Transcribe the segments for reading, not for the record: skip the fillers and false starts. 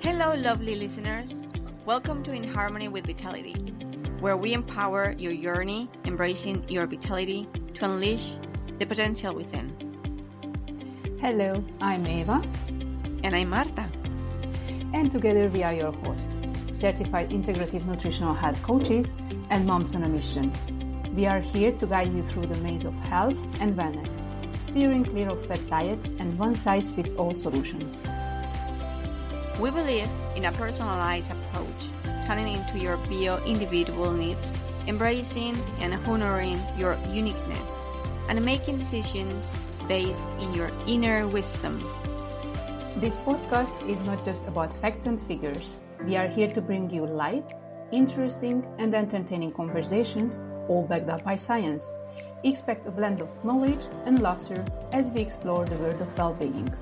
Hello, lovely listeners. Welcome to In Harmony with Vitality, where we empower your journey, embracing your vitality to unleash the potential within. Hello, I'm Eva. And I'm Marta. And together we are your hosts, certified integrative nutritional health coaches and moms on a mission. We are here to guide you through the maze of health and wellness, steering clear of fat diets and one-size-fits-all solutions. We believe in a personalized approach, turning into your bio-individual needs, embracing and honoring your uniqueness, and making decisions based in your inner wisdom. This podcast is not just about facts and figures. We are here to bring you light, interesting and entertaining conversations, all backed up by science. Expect a blend of knowledge and laughter as we explore the world of well-being.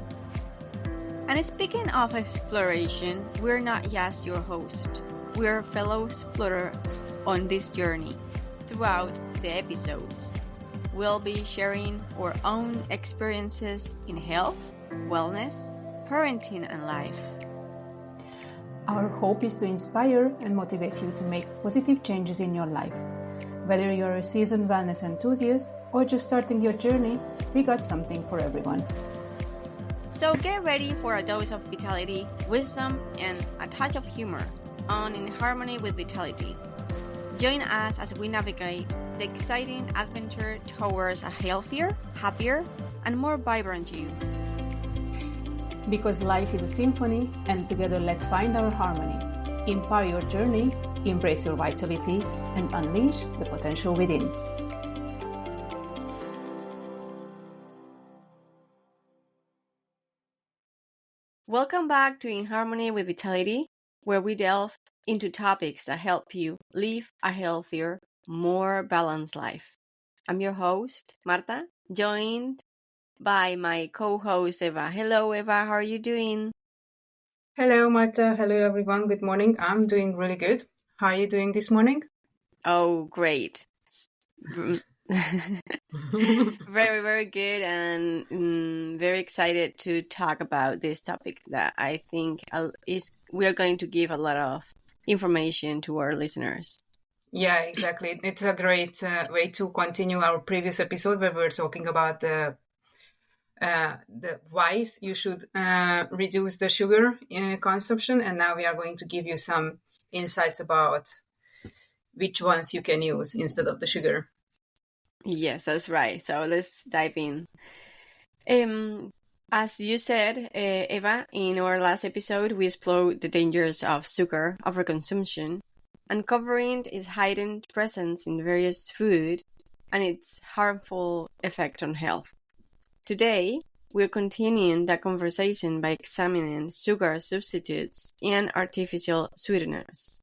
And speaking of exploration, we're not just your host. We're fellow explorers on this journey. Throughout the episodes, we'll be sharing our own experiences in health, wellness, parenting, and life. Our hope is to inspire and motivate you to make positive changes in your life. Whether you're a seasoned wellness enthusiast or just starting your journey, we got something for everyone. So get ready for a dose of vitality, wisdom, and a touch of humor on In Harmony with Vitality. Join us as we navigate the exciting adventure towards a healthier, happier, and more vibrant you. Because life is a symphony, and together let's find our harmony. Empower your journey, embrace your vitality, and unleash the potential within. Welcome back to In Harmony with Vitality, where we delve into topics that help you live a healthier, more balanced life. I'm your host, Marta, joined by my co-host, Eva. Hello, Eva. How are you doing? Hello, Marta. Hello, everyone. Good morning. I'm doing really good. How are you doing this morning? Oh, great. Very, very good, and very excited to talk about this topic that I think we are going to give a lot of information to our listeners. Yeah, exactly. It's a great way to continue our previous episode where we were talking about the whys you should reduce the sugar consumption, and now we are going to give you some insights about which ones you can use instead of the sugar. Yes, that's right. So let's dive in. As you said, Eva, in our last episode, we explored the dangers of sugar overconsumption, uncovering its heightened presence in various food and its harmful effect on health. Today, we're continuing that conversation by examining sugar substitutes and artificial sweeteners.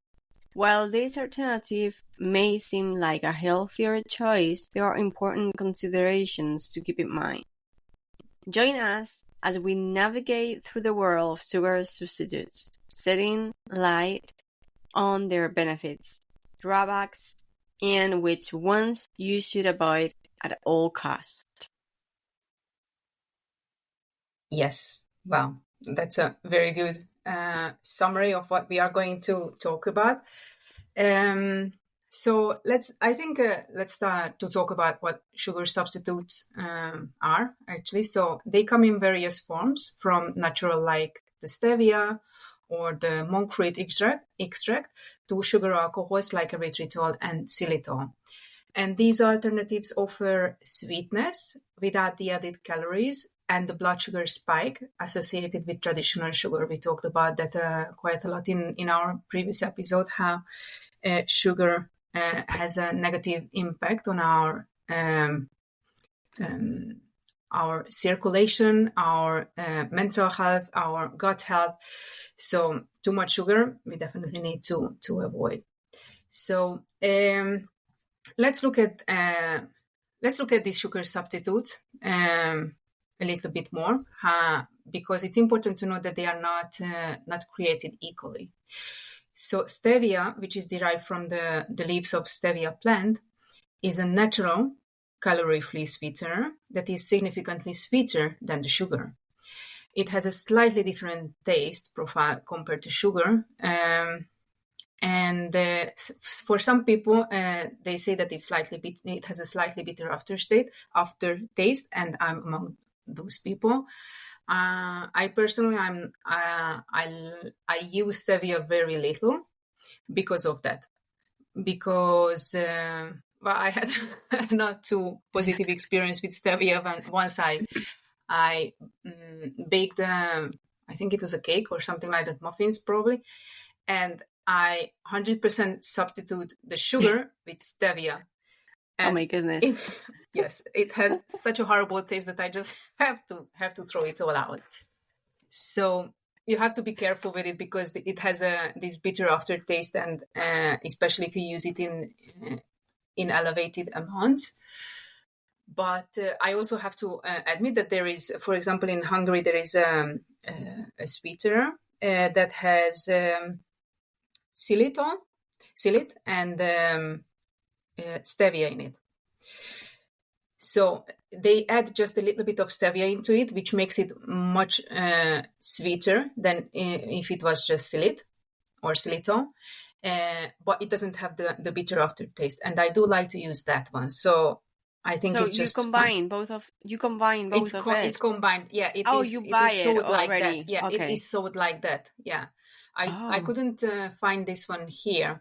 While this alternative may seem like a healthier choice, there are important considerations to keep in mind. Join us as we navigate through the world of sugar substitutes, shedding light on their benefits, drawbacks, and which ones you should avoid at all costs. Yes. Wow. That's a very good summary of what we are going to talk about. So let's start to talk about what sugar substitutes are actually. So they come in various forms, from natural like the stevia or the monk fruit extract to sugar alcohols like erythritol and xylitol. And these alternatives offer sweetness without the added calories and the blood sugar spike associated with traditional sugar. We talked about that quite a lot in our previous episode, how sugar has a negative impact on our circulation, our mental health, our gut health. So too much sugar, we definitely need to avoid. So let's look at these sugar substitutes a little bit more, because it's important to know that they are not created equally. So stevia, which is derived from the leaves of stevia plant, is a natural calorie-free sweetener that is significantly sweeter than the sugar. it has a slightly different taste profile compared to sugar. And for some people, they say that it has a slightly bitter aftertaste, and I'm among those people. I personally, I use stevia very little because of that. Because I had not too positive experience with stevia once I baked. I think it was a cake or something like that, muffins probably, and I 100% substitute the sugar with stevia. And oh my goodness! Yes, it had such a horrible taste that I just have to throw it all out. So you have to be careful with it because it has this bitter aftertaste, and especially if you use it in elevated amounts. But I also have to admit that there is, for example, in Hungary, there is a sweetener that has xylitol and stevia in it. So they add just a little bit of stevia into it, which makes it much sweeter than if it was just xylitol. But it doesn't have the bitter aftertaste, and I do like to use that one. So I think it's just you combine both of it. It's combined. Yeah. You buy it sold already. Like that. Yeah, okay. It is sold like that. Yeah. I couldn't find this one here.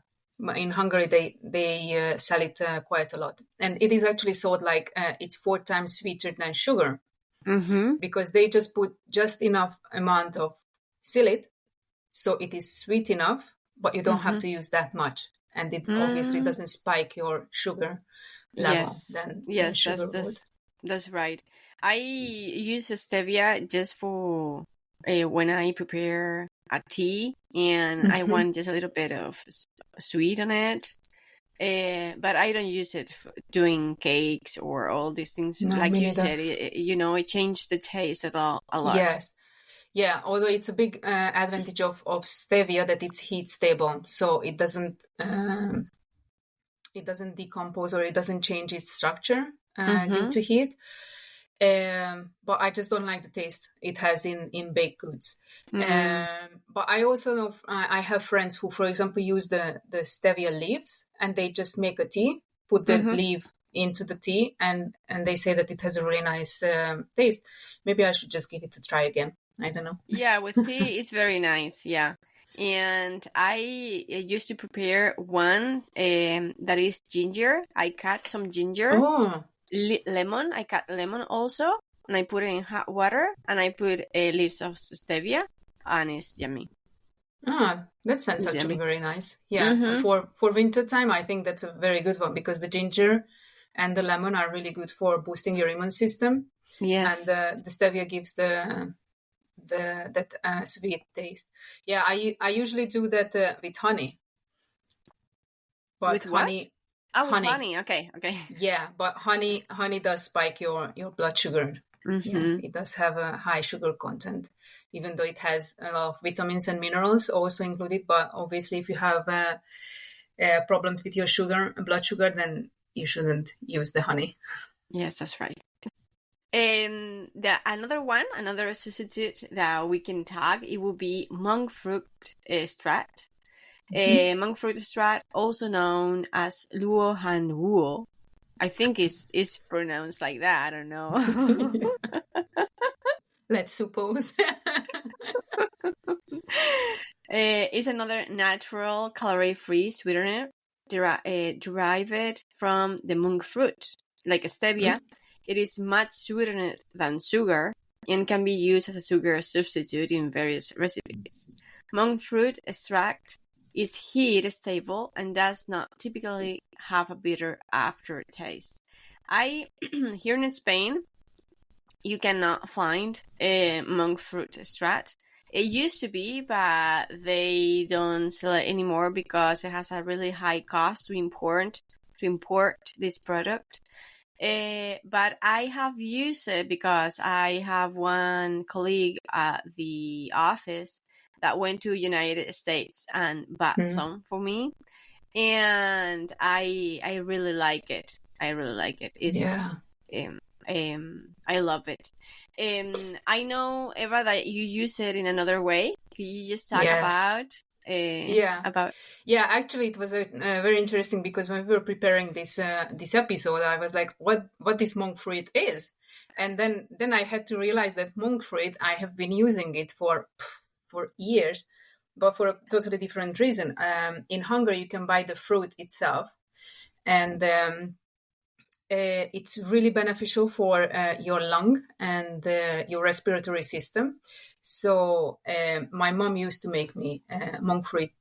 In Hungary, they sell it quite a lot, and it is actually sold like it's 4 times sweeter than sugar, because they just put just enough amount of xylit, so it is sweet enough, but you don't have to use that much, and it obviously doesn't spike your sugar level. Yes, that's right. I use stevia just for when I prepare a tea and I want just a little bit of sweet on it. But I don't use it for doing cakes or all these things. No, like you said, it changed the taste a lot. Yes. Yeah, although it's a big advantage of stevia that it's heat stable, so it doesn't decompose or it doesn't change its structure due to heat. But I just don't like the taste it has in baked goods. But I also know I have friends who, for example, use the stevia leaves, and they just make a tea, put the leaf into the tea, and they say that it has a really nice taste. Maybe I should just give it a try again. I don't know. Yeah, with tea, it's very nice. Yeah. And I used to prepare one that is ginger. I cut some ginger. Oh. Lemon. I cut lemon also, and I put it in hot water, and I put leaves of stevia, and it's yummy. That sounds actually very nice. Yeah, for winter time, I think that's a very good one because the ginger and the lemon are really good for boosting your immune system. Yes, and the stevia gives that sweet taste. Yeah, I usually do that with honey. But with honey. What? Honey. Okay. Yeah, but honey does spike your blood sugar. Yeah, it does have a high sugar content, even though it has a lot of vitamins and minerals also included. But obviously, if you have problems with your blood sugar, then you shouldn't use the honey. Yes, that's right. And another substitute that we can tag, it will be monk fruit extract. Monk fruit extract, also known as luo han wuo. I think it's pronounced like that. I don't know. Let's suppose. It's another natural calorie-free sweetener derived from the monk fruit, like stevia. It is much sweeter than sugar and can be used as a sugar substitute in various recipes. Monk fruit extract is heat stable and does not typically have a bitter aftertaste. Here in Spain, you cannot find a monk fruit extract. It used to be, but they don't sell it anymore because it has a really high cost to import this product. But I have used it because I have one colleague at the office that went to United States and bought some for me, and I really like it. It's I love it. I know, Eva, that you use it in another way. Could you just talk Yes. about? Yeah, actually, it was very interesting because when we were preparing this episode, I was like, what this monk fruit is? And then I had to realize that monk fruit, I have been using it for years, but for a totally different reason. In Hungary, you can buy the fruit itself, and it's really beneficial for your lung and your respiratory system. So my mom used to make me monk fruit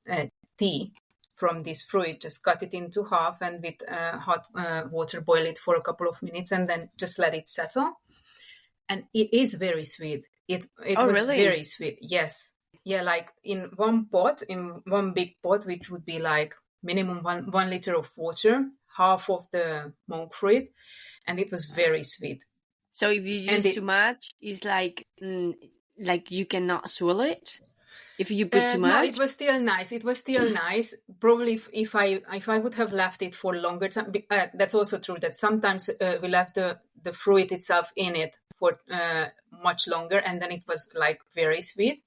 tea from this fruit. Just cut it into half and with hot water boil it for a couple of minutes and then just let it settle. And it is very sweet. It was really? very sweet. Yes. Yeah, like in one big pot, which would be like minimum 1 liter of water, half of the monk fruit, and it was very sweet. So if you use too much, it's like you cannot swallow it. If you put too much, no, it was still nice. It was still nice. Probably if I would have left it for longer time, that's also true. That sometimes we left the fruit itself in it for much longer, and then it was like very sweet.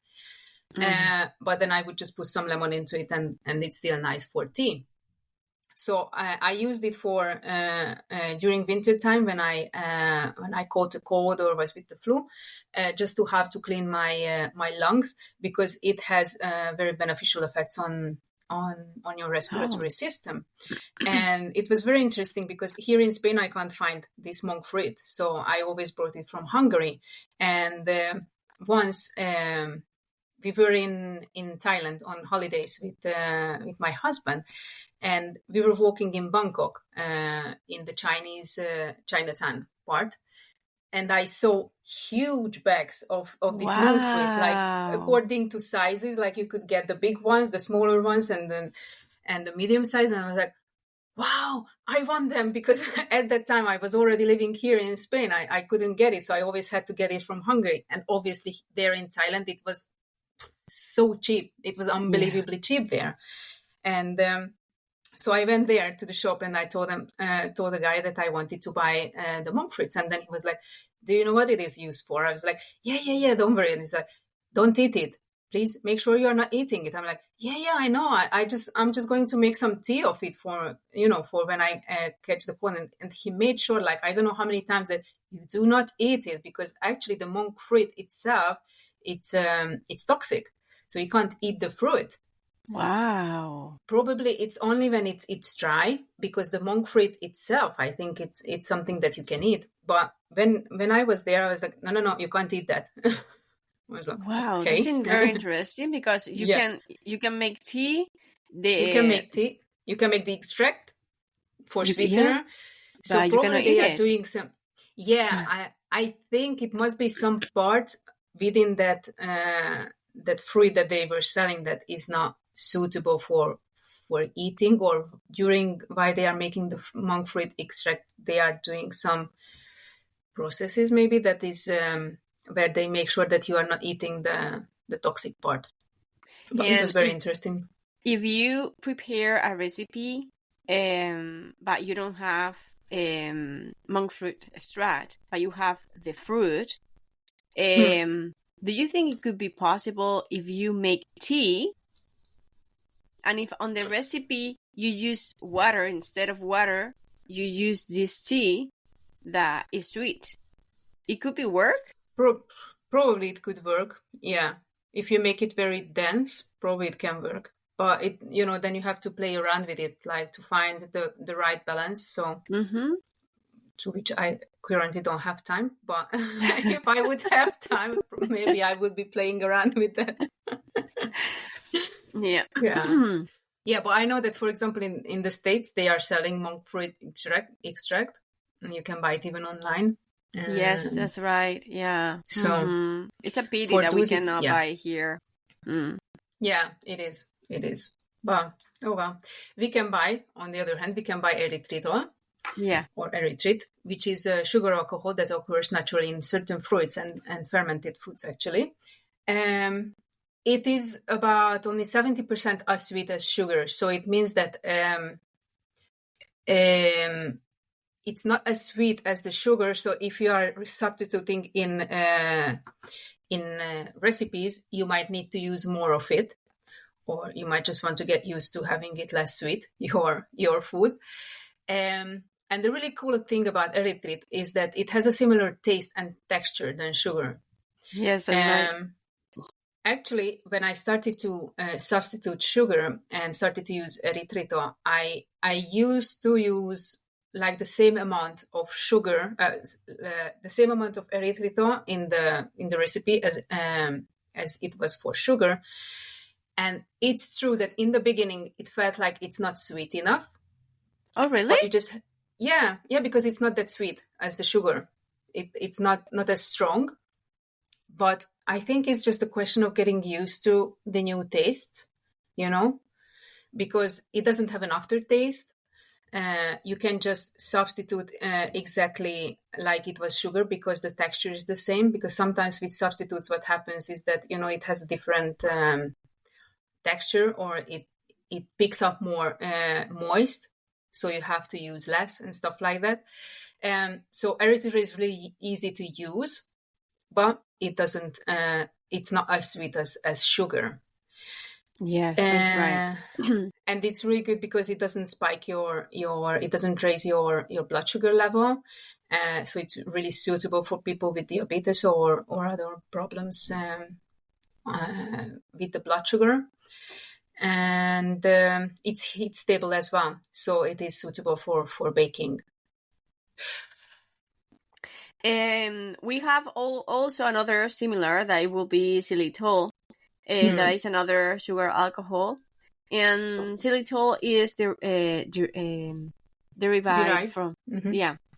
But then I would just put some lemon into it, and it's still nice for tea. So I used it for during winter time when I caught a cold or was with the flu, just to have to clean my lungs, because it has very beneficial effects on your respiratory system. And it was very interesting because here in Spain I can't find this monk fruit, so I always brought it from Hungary. And once we were in Thailand on holidays with my husband. And we were walking in Bangkok, in the Chinese Chinatown part, and I saw huge bags of this monk fruit, like according to sizes. Like you could get the big ones, the smaller ones, and the medium size. And I was like, "Wow, I want them!" Because at that time I was already living here in Spain. I couldn't get it, so I always had to get it from Hungary. And obviously, there in Thailand, it was so cheap. It was unbelievably cheap there, and. So I went there to the shop and I told the guy that I wanted to buy the monk fruits. And then he was like, "Do you know what it is used for?" I was like, yeah, don't worry. And he's like, "Don't eat it. Please make sure you're not eating it." I'm like, yeah, I know. I'm just going to make some tea of it for when I catch the cold. And he made sure, like, I don't know how many times, that you do not eat it, because actually the monk fruit itself, it's toxic. So you can't eat the fruit. Wow. Probably it's only when it's dry, because the monk fruit itself, I think it's something that you can eat. But when I was there, I was like, no, you can't eat that. I was like, wow, okay. This is very interesting, because you can make tea. You can make tea. You can make the extract for sweetener. So probably they are doing some. Yeah, I think it must be some part within that fruit that they were selling that is not suitable for eating, or while they are making the monk fruit extract, they are doing some processes maybe that is where they make sure that you are not eating the toxic part. But it was very interesting. If you prepare a recipe but you don't have monk fruit extract, but you have the fruit, do you think it could be possible if you make tea, and if on the recipe you use water instead of water, you use this tea that is sweet? It could be work? Probably it could work, yeah. If you make it very dense, probably it can work. But then you have to play around with it, like to find the right balance. So to which I currently don't have time. But if I would have time, maybe I would be playing around with that. Yeah. Yeah, but I know that, for example, in the States, they are selling monk fruit extract, and you can buy it even online. Yes, that's right. Yeah. So it's a pity that we cannot buy here. Yeah, it is. But oh well. We can buy, on the other hand, erythritol. Yeah. Or erythrit, which is a sugar alcohol that occurs naturally in certain fruits and fermented foods, actually. It is about only 70% as sweet as sugar. So it means that it's not as sweet as the sugar. So if you are substituting in recipes, you might need to use more of it, or you might just want to get used to having it less sweet, your food. And the really cool thing about erythrit is that it has a similar taste and texture than sugar. Yes, that's right. Actually, when I started to substitute sugar and started to use erythritol, I used to use like the same amount of sugar, the same amount of erythritol in the recipe as it was for sugar. And it's true that in the beginning it felt like it's not sweet enough. Oh, really? But you just because it's not that sweet as the sugar. It's not as strong. But I think it's just a question of getting used to the new taste, because it doesn't have an aftertaste. You can just substitute exactly like it was sugar because the texture is the same. Because sometimes with substitutes, what happens is that, it has a different texture, or it picks up more moist. So you have to use less and stuff like that. So erythrit is really easy to use, but it doesn't. It's not as sweet as sugar. Yes, that's right. And it's really good because it doesn't spike it doesn't raise your blood sugar level. So it's really suitable for people with diabetes or other problems with the blood sugar. And it's heat stable as well, so it is suitable for baking. We have also another similar that it will be xylitol. That is another sugar alcohol, and xylitol is derived from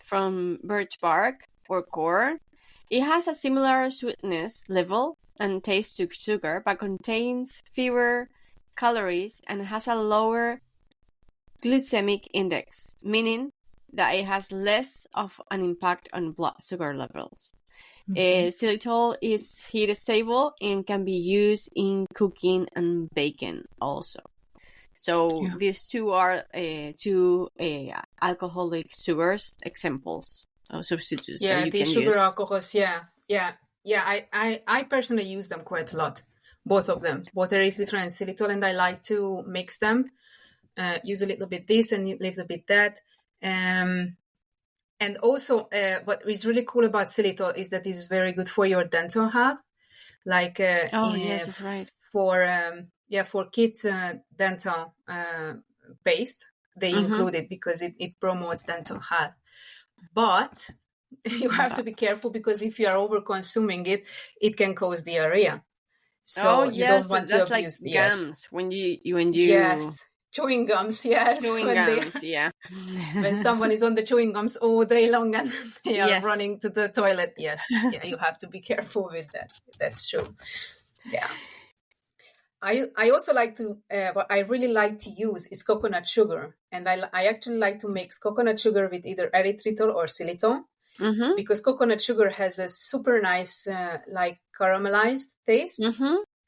from birch bark or corn. It has a similar sweetness level and taste to sugar, but contains fewer calories and has a lower glycemic index, meaning that it has less of an impact on blood sugar levels. Xylitol is heat stable and can be used in cooking and baking also. So these two are two alcoholic sugars examples of substitutes. Yeah, that you these can sugar use. alcohols. Yeah. I personally use them quite a lot, both of them, both erythritol and xylitol, and I like to mix them. Use a little bit this and a little bit that. And also, what is really cool about xylitol is that it's very good for your dental health. Like, yes, that's right. For kids' dental paste, they include it because it promotes dental health. But you have to be careful because if you are over consuming it, it can cause diarrhea. So you don't want to abuse gums when you yes. Chewing gums, yes. When someone is on the chewing gums all day long and they are running to the toilet, yes. Yeah, you have to be careful with that. That's true. Yeah. I also like to, what I really like to use is coconut sugar. And I actually like to mix coconut sugar with either erythritol or xylitol. Because coconut sugar has a super nice, caramelized taste.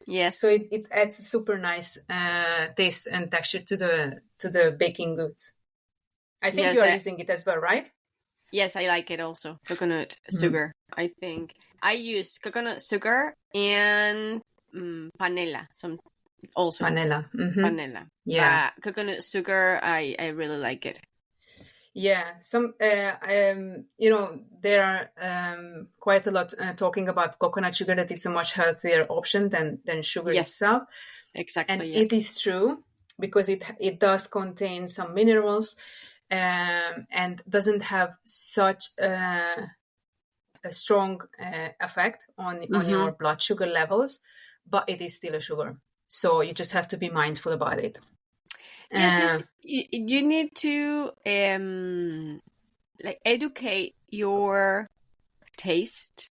Yes. So it adds a super nice taste and texture to the baking goods. I think you are using it as well, right? Yes, I like it also. Coconut sugar. I think I use coconut sugar and panela. Panela. Panela. Yeah. Coconut sugar, I really like it. Yeah, some there are quite a lot talking about coconut sugar, that it's a much healthier option than sugar itself. Exactly, and it is true because it does contain some minerals and doesn't have such a strong effect on your blood sugar levels, but it is still a sugar, so you just have to be mindful about it. Yes, you need to educate your taste.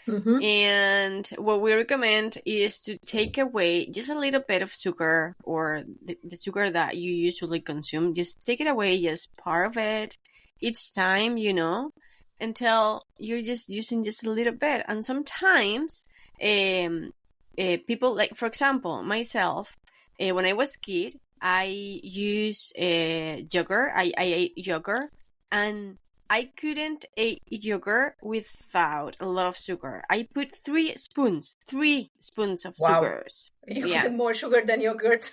And what we recommend is to take away just a little bit of sugar, or the sugar that you usually consume. Just take it away, just part of it each time, until you're just using just a little bit. And sometimes people, like, for example, myself, when I was a kid, I use yogurt. I ate yogurt, and I couldn't eat yogurt without a lot of sugar. I put 3 spoons of Wow. sugars. You Yeah. put more sugar than yogurt.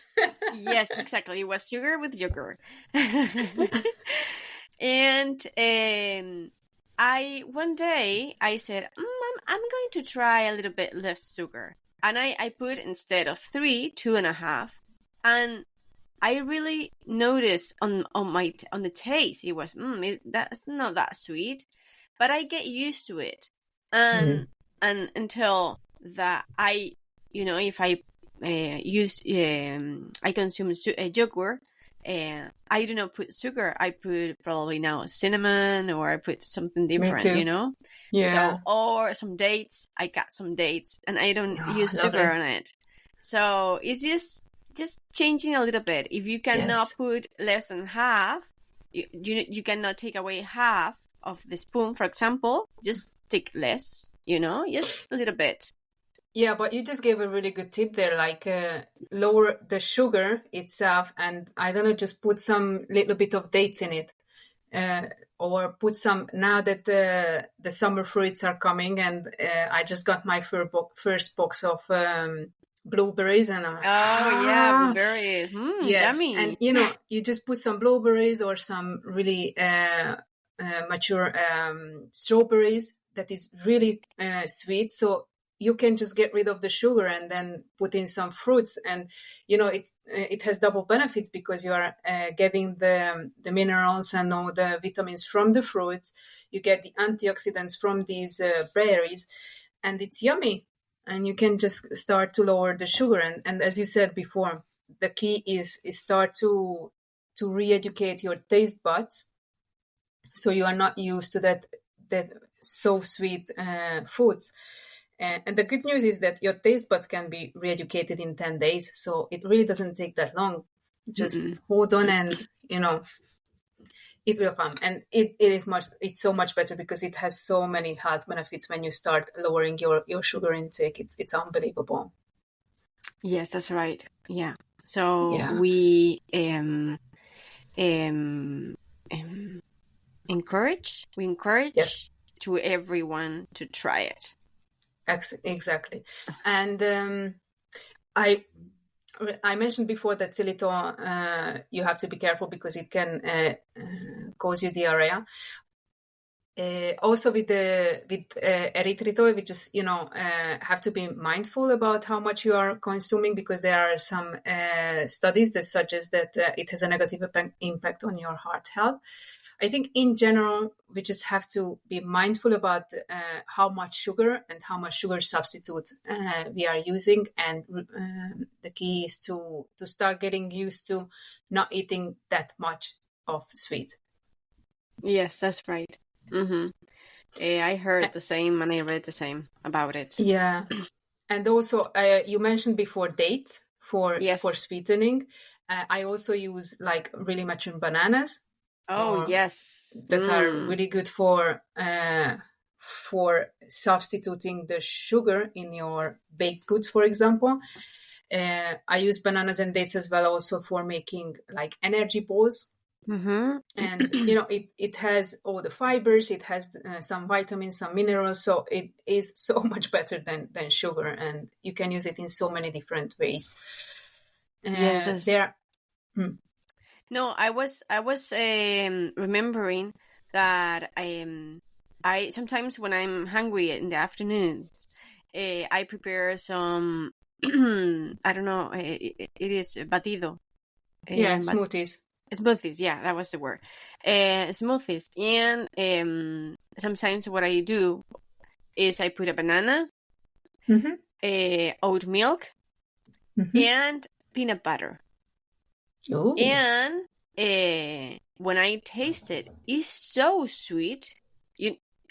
Yes, exactly. It was sugar with yogurt. And one day I said, I'm going to try a little bit less sugar. And I put, instead of 3, 2.5. And I really noticed on the taste, it was that's not that sweet, but I get used to it, and until that if I I consume yogurt, I do not put sugar. I put probably now cinnamon, or I put something different, Me too. Yeah. So, or some dates. I got some dates, and I don't use sugar on it. So it's just changing a little bit. If you cannot put less than half, you cannot take away half of the spoon, for example. Just take less, just a little bit. Yeah, but you just gave a really good tip there, like lower the sugar itself, and I don't know, just put some little bit of dates in it, or put some, now that the summer fruits are coming, and I just got my first box of blueberries, and I'm like, blueberries, yes, yummy. and you just put some blueberries or some really mature strawberries that is really sweet, so you can just get rid of the sugar and then put in some fruits, and it has double benefits, because you are getting the minerals and all the vitamins from the fruits. You get the antioxidants from these berries, and it's yummy. And you can just start to lower the sugar, and as you said before, the key is start to re-educate your taste buds, so you are not used to that so sweet foods. And the good news is that your taste buds can be re-educated in 10 days. So it really doesn't take that long. Just hold on, and, it will come. And it's so much better, because it has so many health benefits when you start lowering your sugar intake. It's unbelievable. Yes, that's right. Yeah. So we encourage to everyone to try it. Exactly. And I mentioned before that xylitol, you have to be careful, because it can cause you diarrhea. Also with erythritol, we just have to be mindful about how much you are consuming, because there are some studies that suggest that it has a negative impact on your heart health. I think in general, we just have to be mindful about how much sugar and how much sugar substitute we are using. And the key is to start getting used to not eating that much of sweet. Yes, that's right. Mm-hmm. I heard the same, and I read the same about it. Yeah. And also, you mentioned before dates for sweetening. I also use like really mature bananas. Oh, yes. That are really good for substituting the sugar in your baked goods, for example. I use bananas and dates as well, also for making like energy balls. Mm-hmm. And it has all the fibers, it has some vitamins, some minerals, so it is so much better than sugar, and you can use it in so many different ways. Yes. No, I was remembering that I sometimes, when I'm hungry in the afternoons, I prepare some I don't know, it is batido. Smoothies. Smoothies, yeah, that was the word. Smoothies, and sometimes what I do is I put a banana, oat milk, and peanut butter. Ooh. And when I taste it, it's so sweet.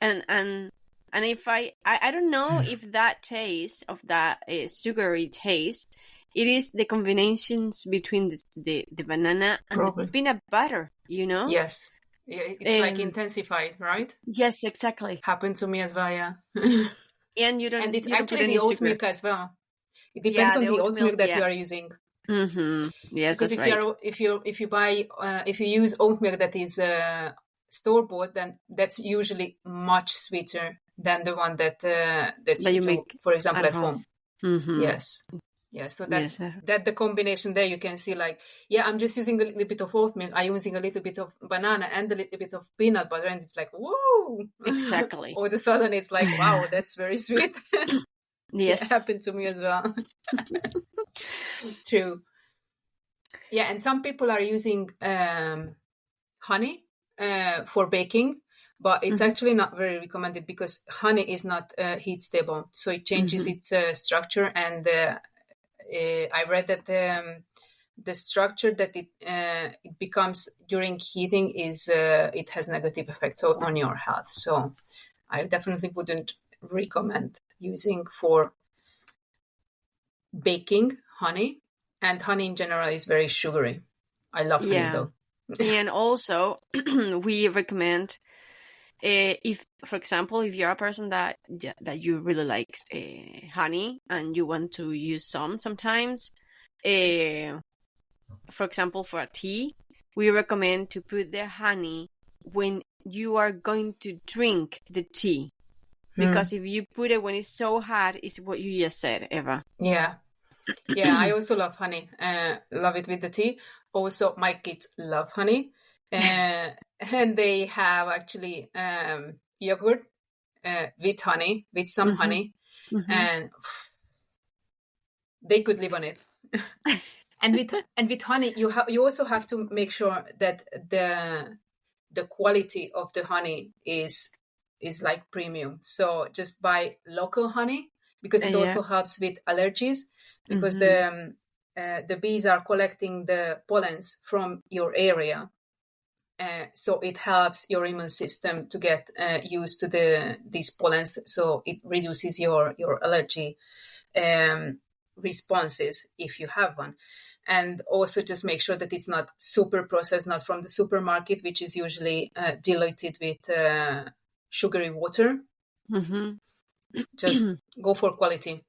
And if I don't know if that taste of that sugary taste, it is the combinations between the banana and the peanut butter. Yes, it's like intensified, right? Yes, exactly. Happened to me as well. Yeah. And you don't. And it's you don't actually put any the oat sugar. milk as well. It depends on the oat milk that you are using. Mm-hmm. Yes, because that's right. if you use oat milk that is store-bought, then that's usually much sweeter than the one that you do, make for example, at home. home. Mm-hmm. Yes. Yeah, so that Yes. that the combination there, you can see like, yeah, I'm just using a little bit of oat milk, I'm using a little bit of banana and a little bit of peanut butter, and it's like, whoa! Exactly. All of a sudden, it's like, wow, that's very sweet. Yes. It happened to me as well. True. Yeah, and some people are using honey for baking, but it's actually not very recommended because honey is not heat stable, so it changes its structure. And I read that the structure that it becomes during heating is it has negative effects on your health. So I definitely wouldn't recommend using for baking honey. And honey in general is very sugary. I love honey though. And also, we recommend if, for example, if you're a person that you really like honey and you want to use sometimes, for example, for a tea, we recommend to put the honey when you are going to drink the tea. Because if you put it when it's so hot, it's what you just said, Eva. Yeah. Yeah, I also love honey. Love it with the tea. Also, my kids love honey. And they have actually yogurt with honey, with some honey. And they could live on it. And with honey, you also have to make sure that the quality of the honey is like premium. So just buy local honey, because it also helps with allergies, because the bees are collecting the pollens from your area. So it helps your immune system to get used to these pollens. So it reduces your allergy responses if you have one. And also just make sure that it's not super processed, not from the supermarket, which is usually diluted with sugary water. Just go for quality.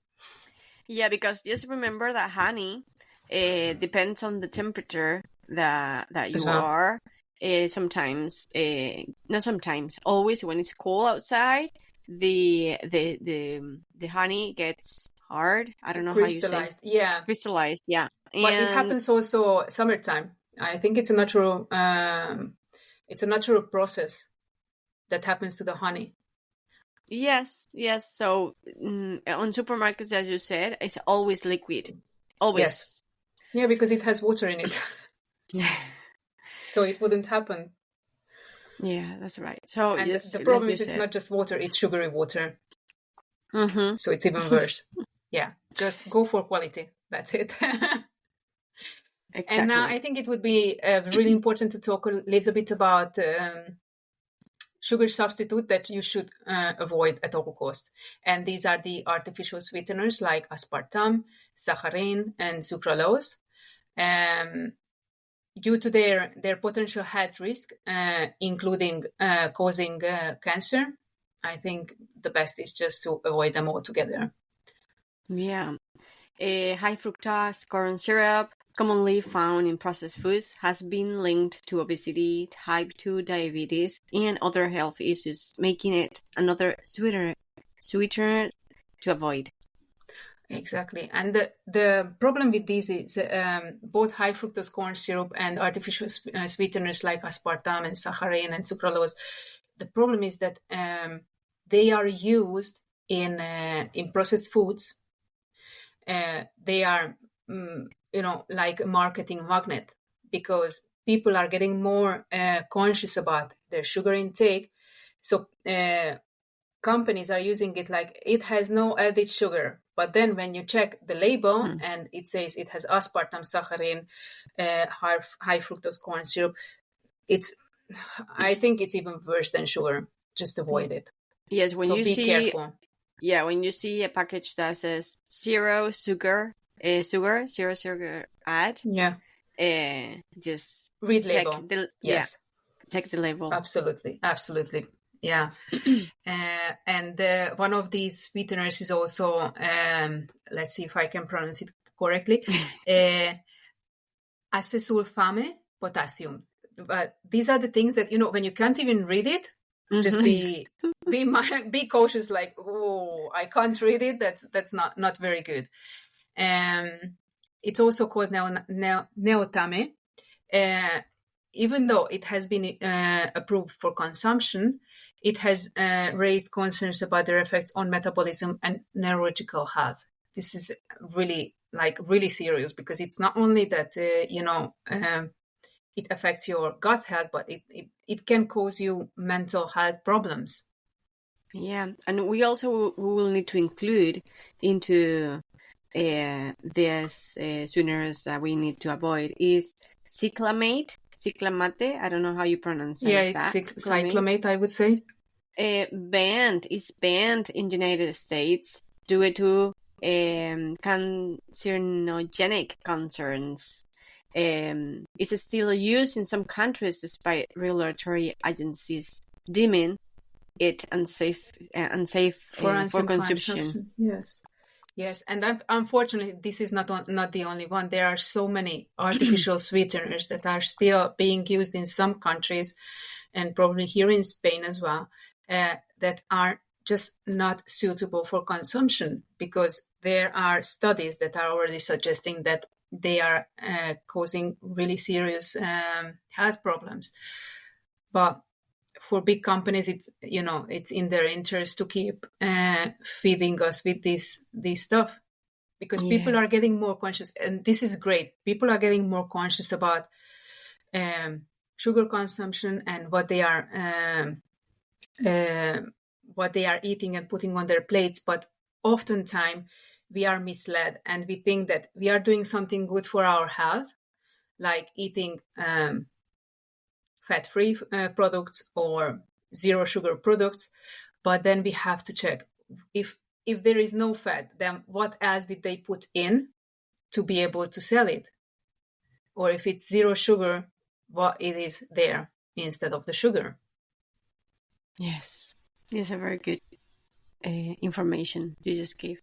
Yeah, because just remember that honey depends on the temperature that you are. Sometimes, not sometimes, always when it's cold outside, the honey gets hard. I don't know how you say. Yeah. Crystallized, yeah. But it happens also summertime. I think it's a natural process that happens to the honey. Yes. So on supermarkets, as you said, it's always liquid. Always. Yes. Yeah, because it has water in it. So it wouldn't happen. Yeah, that's right. So and the problem is it's not just water, it's sugary water. So it's even worse. Yeah, just go for quality. That's it. Exactly. And now I think it would be really important to talk a little bit about sugar substitute that you should avoid at all costs. And these are the artificial sweeteners like aspartame, saccharin, and sucralose. Due to their potential health risk, including causing cancer, I think the best is just to avoid them altogether. Yeah. High fructose corn syrup, commonly found in processed foods, has been linked to obesity, type 2 diabetes, and other health issues, making it another sweetener to avoid. Exactly. And the problem with these is both high fructose corn syrup and artificial sweeteners like aspartame and saccharin and sucralose. The problem is that they are used in processed foods. They are, like a marketing magnet, because people are getting more conscious about their sugar intake. So companies are using it like it has no added sugar. But then when you check the label and it says it has aspartame, saccharin, high fructose corn syrup, I think it's even worse than sugar. Just avoid it. Yes, when so you be see, careful. Yeah, when you see a package that says zero sugar add, just read check label. Check the label. Absolutely. Yeah. And one of these sweeteners is also, let's see if I can pronounce it correctly, acesulfame potassium. But these are the things that, when you can't even read it, just be cautious. Like, oh, I can't read it. That's not very good. It's also called neotame. Even though it has been approved for consumption, it has raised concerns about their effects on metabolism and neurological health. This is really serious, because it's not only that it affects your gut health, but it can cause you mental health problems. Yeah, and we will need to include into these sweeteners that we need to avoid is cyclamate, I don't know how you pronounce that. Yeah, it's cyclamate, I would say. Banned in United States due to carcinogenic concerns. It's still used in some countries despite regulatory agencies deeming it unsafe for consumption. Yes, and unfortunately, this is not the only one. There are so many artificial sweeteners that are still being used in some countries, and probably here in Spain as well, that are just not suitable for consumption, because there are studies that are already suggesting that they are causing really serious health problems. But for big companies, it's in their interest to keep feeding us with this stuff, because people are getting more conscious, and this is great. People are getting more conscious about sugar consumption and what they are eating and putting on their plates. But oftentimes we are misled, and we think that we are doing something good for our health, like eating fat-free products or zero sugar products. But then we have to check if there is no fat, then what else did they put in to be able to sell it? Or if it's zero sugar, what it is there instead of the sugar. Yes, it's a very good information you just gave.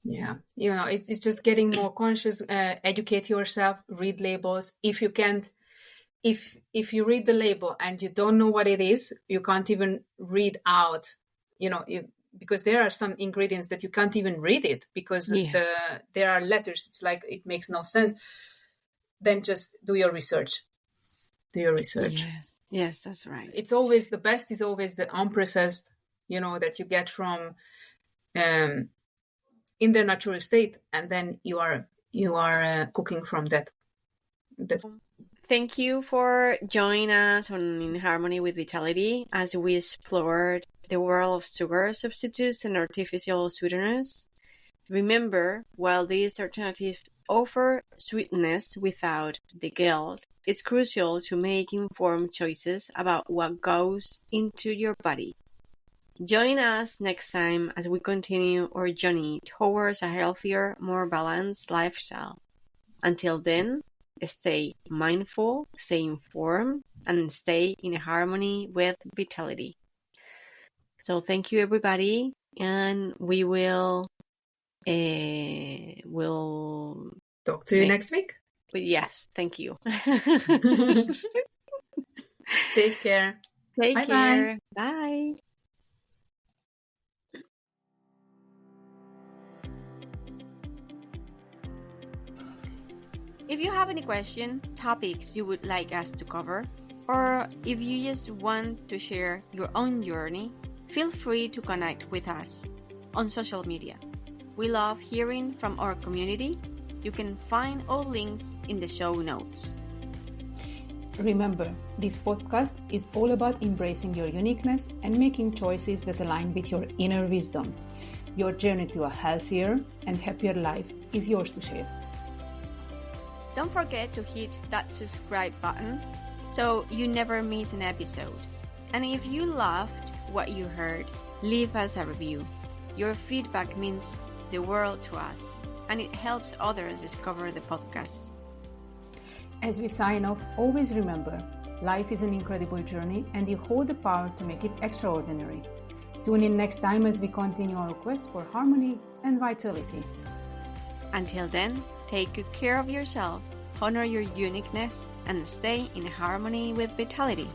Yeah, it's just getting more conscious. Educate yourself, read labels. If you can't, if you read the label and you don't know what it is, you can't even read out, because there are some ingredients that you can't even read it, because there are letters. It's like, it makes no sense. Then just do your research. Yes, that's right. It's always, the best is always the unprocessed, that you get from in their natural state, and then you are cooking from that. Thank you for joining us on In Harmony with Vitality as we explored the world of sugar substitutes and artificial sweeteners. Remember, while these alternatives offer sweetness without the guilt, it's crucial to make informed choices about what goes into your body. Join us next time as we continue our journey towards a healthier, more balanced lifestyle. Until then, stay mindful, stay informed, and stay in harmony with vitality. So thank you, everybody, and we will talk to you next week. Yes, thank you. Take care. Take care. Bye. If you have any question, topics you would like us to cover, or if you just want to share your own journey, feel free to connect with us on social media. We love hearing from our community. You can find all links in the show notes. Remember, this podcast is all about embracing your uniqueness and making choices that align with your inner wisdom. Your journey to a healthier and happier life is yours to share. Don't forget to hit that subscribe button so you never miss an episode. And if you loved what you heard, leave us a review. Your feedback means the world to us, and it helps others discover the podcast. As we sign off, always remember, life is an incredible journey and you hold the power to make it extraordinary. Tune in next time as we continue our quest for harmony and vitality. Until then, take good care of yourself honor your uniqueness, and stay in harmony with vitality.